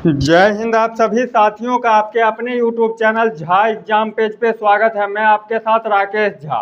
जय हिंद। आप सभी साथियों का आपके अपने YouTube channel Jha exam page पे स्वागत है। मैं आपके साथ राकेश झा।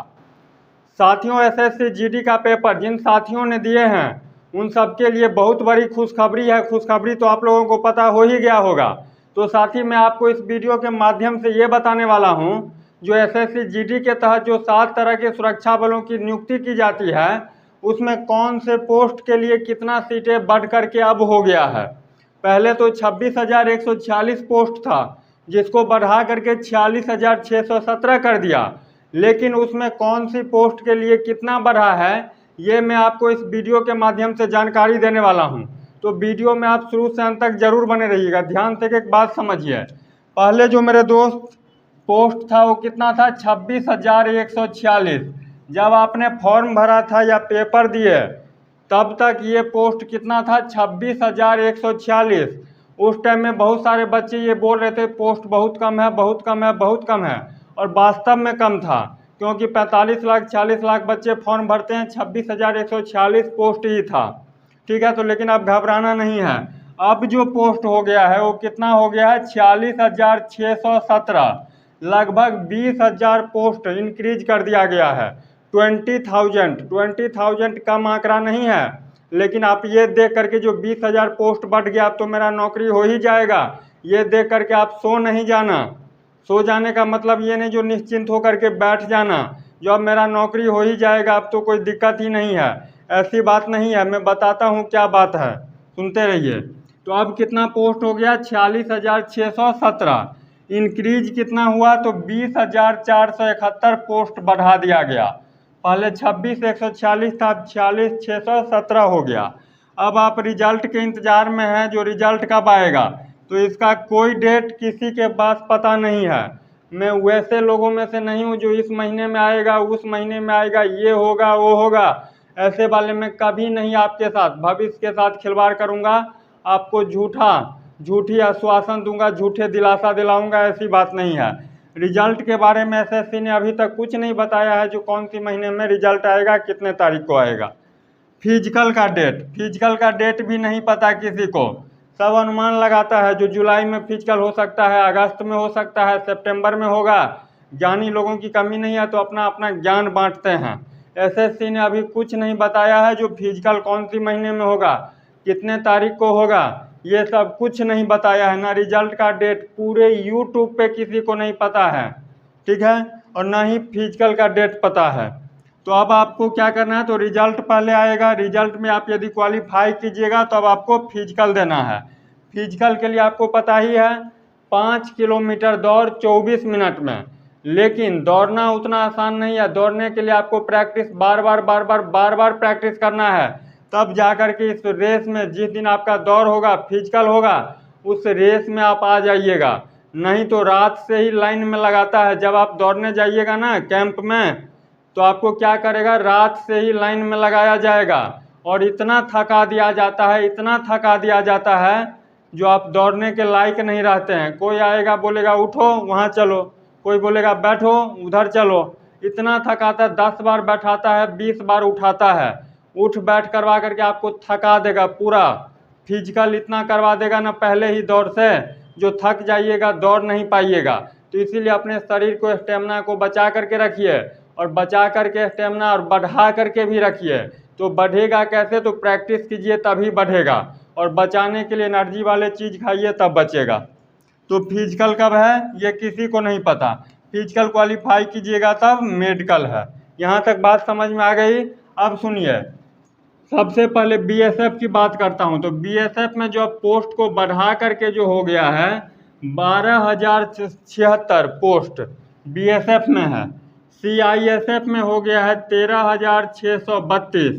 साथियों, एसएससी जीडी का पेपर जिन साथियों ने दिए हैं उन सबके लिए बहुत बड़ी खुशखबरी है। खुशखबरी तो आप लोगों को पता हो ही गया होगा। तो साथी, मैं आपको इस वीडियो के माध्यम से ये बताने वाला हूँ, जो एसएससी जीडी के तहत जो 7 तरह के सुरक्षा बलों की नियुक्ति की जाती है, उसमें कौन से पोस्ट के लिए कितना सीटें बढ़ करके अब हो गया है। पहले तो 26,146 पोस्ट था, जिसको बढ़ा करके 46,617 कर दिया। लेकिन उसमें कौन सी पोस्ट के लिए कितना बढ़ा है, ये मैं आपको इस वीडियो के माध्यम से जानकारी देने वाला हूं। तो वीडियो में आप शुरू से अंत तक जरूर बने रहिएगा। ध्यान से एक बात समझिए। पहले जो मेरे दोस्त पोस्ट था वो कितना था, 26,146। जब आपने फॉर्म भरा था या पेपर दिए तब तक ये पोस्ट कितना था, 26,146। उस टाइम में बहुत सारे बच्चे ये बोल रहे थे पोस्ट बहुत कम है, बहुत कम है, बहुत कम है, और वास्तव में कम था, क्योंकि 45 लाख 40 लाख बच्चे फॉर्म भरते हैं, 26,146 पोस्ट ही था। ठीक है, तो लेकिन अब घबराना नहीं है। अब जो पोस्ट हो गया है वो कितना हो गया है, 46,617। लगभग 20,000 पोस्ट इंक्रीज कर दिया गया है। 20,000 कम आंकड़ा नहीं है। लेकिन आप ये देख करके जो 20,000 पोस्ट बढ़ गया, अब तो मेरा नौकरी हो ही जाएगा, ये देख करके आप सो नहीं जाना। सो जाने का मतलब ये नहीं जो निश्चिंत होकर के बैठ जाना, जो अब मेरा नौकरी हो ही जाएगा, अब तो कोई दिक्कत ही नहीं है, ऐसी बात नहीं है। मैं बताता हूँ क्या बात है, सुनते रहिए। तो अब कितना पोस्ट हो गया, 46,617। इंक्रीज कितना हुआ, तो 20,471 पोस्ट बढ़ा दिया गया। पहले 26,146 था, अब 46,617 हो गया। अब आप रिजल्ट के इंतजार में हैं, जो रिजल्ट कब आएगा, तो इसका कोई डेट किसी के पास पता नहीं है। मैं वैसे लोगों में से नहीं हूँ जो इस महीने में आएगा, उस महीने में आएगा, ये होगा वो होगा, ऐसे वाले में कभी नहीं आपके साथ भविष्य के साथ खिलवाड़ करूँगा। आपको झूठी आश्वासन दूंगा, झूठे दिलासा दिलाऊंगा, ऐसी बात नहीं है। रिजल्ट के बारे में एसएससी ने अभी तक कुछ नहीं बताया है, जो कौन सी महीने में रिजल्ट आएगा, कितने तारीख को आएगा। फिजिकल का डेट भी नहीं पता किसी को। सब अनुमान लगाता है, जो जुलाई में फिजिकल हो सकता है, अगस्त में हो सकता है, सितंबर में होगा। ज्ञानी लोगों की कमी नहीं है, तो अपना अपना ज्ञान बांटते हैं। एसएससी ने अभी कुछ नहीं बताया है जो फिजिकल कौन सी महीने में होगा, कितने तारीख को होगा, ये सब कुछ नहीं बताया है। ना रिजल्ट का डेट पूरे यूट्यूब पे किसी को नहीं पता है, ठीक है, और ना ही फिजिकल का डेट पता है। तो अब आपको क्या करना है, तो रिजल्ट पहले आएगा। रिजल्ट में आप यदि क्वालिफाई कीजिएगा तो अब आपको फिजिकल देना है। फिजिकल के लिए आपको पता ही है, 5 किलोमीटर दौड़ 24 मिनट में। लेकिन दौड़ना उतना आसान नहीं है। दौड़ने के लिए आपको प्रैक्टिस बार बार प्रैक्टिस करना है, तब जाकर के इस रेस में, जिस दिन आपका दौड़ होगा, फिजिकल होगा, उस रेस में आप आ जाइएगा। नहीं तो रात से ही लाइन में लगाता है। जब आप दौड़ने जाइएगा ना कैंप में, तो आपको क्या करेगा, रात से ही लाइन में लगाया जाएगा, और इतना थका दिया जाता है, इतना थका दिया जाता है, जो आप दौड़ने के लायक नहीं रहते हैं। कोई आएगा बोलेगा उठो वहाँ चलो, कोई बोलेगा बैठो उधर चलो। इतना थकाता है, 10 बार बैठाता है, 20 बार उठाता है, उठ बैठ करवा करके आपको थका देगा पूरा। फिजिकल इतना करवा देगा ना पहले ही दौड़ से, जो थक जाइएगा, दौड़ नहीं पाइएगा। तो इसीलिए अपने शरीर को, स्टेमिना को बचा करके रखिए, और बचा करके स्टेमिना और बढ़ा करके भी रखिए। तो बढ़ेगा कैसे, तो प्रैक्टिस कीजिए तभी बढ़ेगा, और बचाने के लिए एनर्जी वाले चीज़ खाइए तब बचेगा। तो फिजिकल कब है ये किसी को नहीं पता। फिजिकल क्वालिफाई कीजिएगा तब मेडिकल है। यहाँ तक बात समझ में आ गई। अब सुनिए, सबसे पहले बीएसएफ की बात करता हूँ। तो बीएसएफ में जो पोस्ट को बढ़ा करके जो हो गया है, 12,076 पोस्ट बीएसएफ में है। सीआईएसएफ में हो गया है 13,632।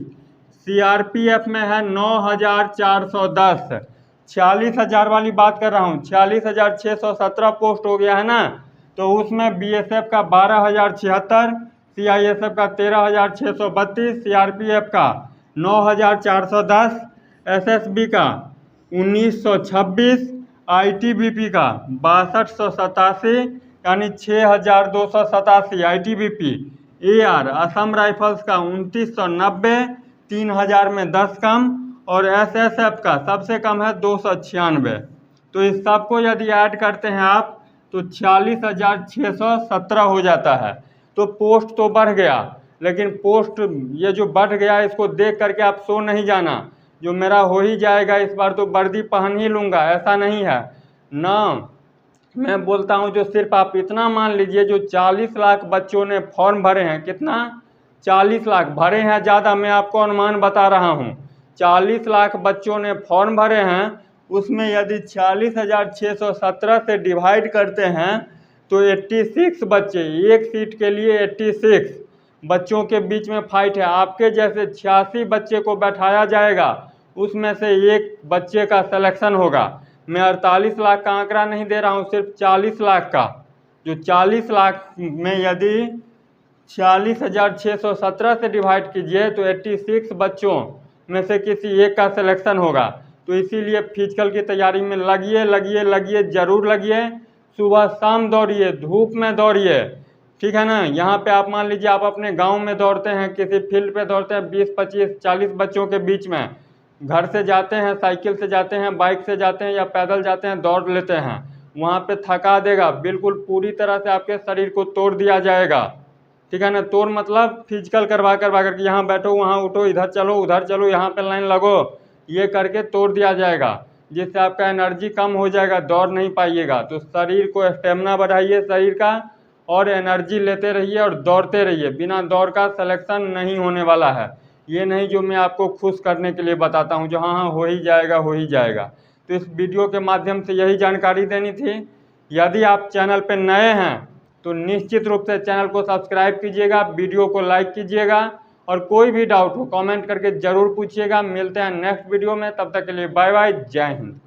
सीआरपीएफ में है 9,410। 46,000 वाली बात कर रहा हूँ, 46,617 पोस्ट हो गया है ना। तो उसमें बीएसएफ का 12,076, सीआईएसएफ का 13,632, सीआरपीएफ का 9,410, एसएसबी का 1,926, आईटीबीपी का 6287, यानी 6,287 आईटीबीपी। एआर असम राइफल्स का 2,990, 3,000 में 10 कम, और एसएसएफ का सबसे कम है 296। तो इस सब को यदि ऐड करते हैं आप तो 46,617 हो जाता है। तो पोस्ट तो बढ़ गया, लेकिन पोस्ट ये जो बढ़ गया इसको देख करके आप सो नहीं जाना, जो मेरा हो ही जाएगा इस बार तो वर्दी पहन ही लूँगा, ऐसा नहीं है ना। मैं बोलता हूँ जो सिर्फ आप इतना मान लीजिए, जो 40 लाख बच्चों ने फॉर्म भरे हैं, कितना 40 लाख भरे हैं, ज़्यादा मैं आपको अनुमान बता रहा हूँ, 40 लाख बच्चों ने फॉर्म भरे हैं, उसमें यदि 46,617 से डिवाइड करते हैं तो 86 बच्चे, एक सीट के लिए 86 बच्चों के बीच में फाइट है। आपके जैसे 86 बच्चे को बैठाया जाएगा, उसमें से एक बच्चे का सिलेक्शन होगा। मैं 48 लाख का आंकड़ा नहीं दे रहा हूँ, सिर्फ 40 लाख का। जो 40 लाख में यदि 46,617 से डिवाइड कीजिए तो 86 बच्चों में से किसी एक का सिलेक्शन होगा। तो इसीलिए फिजिकल की तैयारी में लगिए, ज़रूर लगिए। सुबह शाम दौड़िए, धूप में दौड़िए, ठीक है ना। यहाँ पे आप मान लीजिए आप अपने गांव में दौड़ते हैं, किसी फील्ड पे दौड़ते हैं, 20, 25, 40 बच्चों के बीच में, घर से जाते हैं, साइकिल से जाते हैं, बाइक से जाते हैं या पैदल जाते हैं, दौड़ लेते हैं, वहाँ पे थका देगा, बिल्कुल पूरी तरह से आपके शरीर को तोड़ दिया जाएगा, ठीक है ना। तोड़ मतलब फिजिकल करवा करके यहाँ बैठो, वहाँ उठो, इधर चलो, उधर चलो, यहाँ पे लाइन लगो, ये करके तोड़ दिया जाएगा, जिससे आपका एनर्जी कम हो जाएगा, दौड़ नहीं पाइएगा। तो शरीर को स्टेमिना बढ़ाइए शरीर का, और एनर्जी लेते रहिए और दौड़ते रहिए। बिना दौड़ का सिलेक्शन नहीं होने वाला है। ये नहीं जो मैं आपको खुश करने के लिए बताता हूँ, जो हाँ हो ही जाएगा, हो ही जाएगा। तो इस वीडियो के माध्यम से यही जानकारी देनी थी। यदि आप चैनल पर नए हैं तो निश्चित रूप से चैनल को सब्सक्राइब कीजिएगा, वीडियो को लाइक कीजिएगा, और कोई भी डाउट हो कमेंट करके ज़रूर पूछिएगा। मिलते हैं नेक्स्ट वीडियो में, तब तक के लिए बाय बाय, जय हिंद।